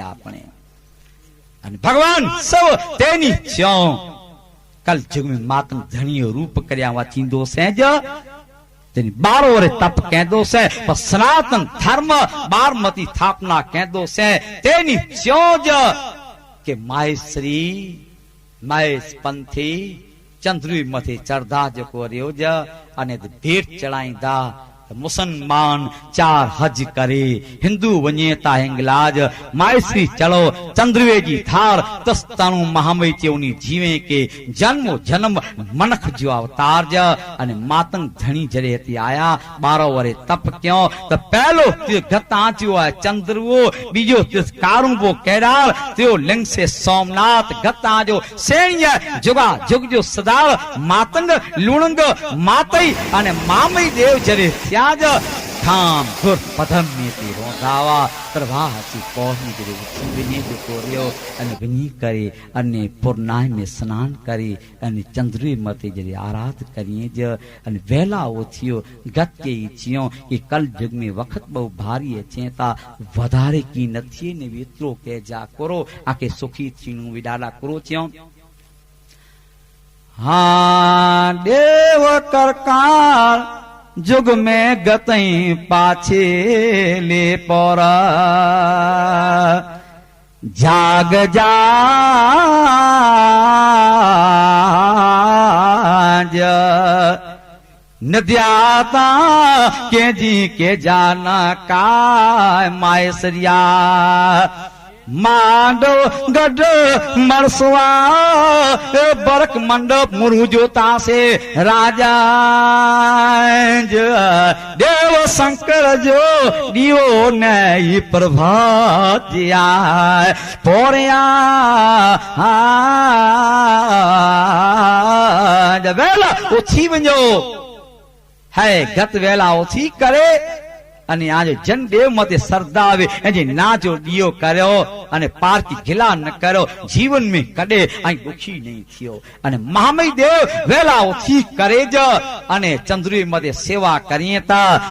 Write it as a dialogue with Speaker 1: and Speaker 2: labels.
Speaker 1: આપણે અને ભગવાન સૌ તેની ચ્યો કલ યુગ में मातम धनियो रूप કર્યા વાચીંદો છે જ તેની 12 વર્ષ તપ કેદો છે પણ સનાતન ધર્મ 12મતી સ્થાપના કેદો છે તેની ચ્યો જ કે માયશ્રી મહેશ પંથી ચંદ્રી મથે ચરધા જકો રહ્યો જ અને ભેટ ચડાઈંदा मुसलमान 4 हज करे हिंदू वञेता हिंगलाज मायश्री चलो चंद्रवे जी धार तस्ताणु महामय चेवनी जीवे के जन्म जन्म मनख जो अवतार ज अने मातंग धणी जरे हती आया 12 वरे तप क्यों तो पहलो गता जो है चंद्रवो बीजो कारुंबो केडार त्यो लिंग से सोमनाथ गता जो सेण्य जुगा जुग जो सदा मातंग लुणंग मातई अने मामई देव जरे त्याज धाम धुर पधम में ती रोंदावा प्रवाह सी पौनी जरे विनी जो कोरियो अने विनी करे अने पूर्णाय में स्नान करे अने चंद्री मते जरे आराध करिए ज अने वेला ओ थियो गत के चियो कि कल युग में वक्त बहु भारी चेता वधारे की नथी ने वित्रो के जा करो आके सुखी थीनु विडाला करो चियो हाँ देव करकार जुग में गतई पाछे ले पौरा जाग जाज नद्याता के जी के जाना काय मायसरिया मांडो गड मरसवा बरक मंडप मुरुजोता से राजा देव शंकर जो दियो नई प्रभातिया पोरिया वेला उठी वञो है गत वेला उठी करे अने आज जन देव मते सरदावे एजे नाजो दियो कर्यो अने पार की गिला न करो जीवन में कदे आई दुखी नहीं थियो अने महामय देव वेला उठी करे ज अने चंद्री मते सेवा करिए ता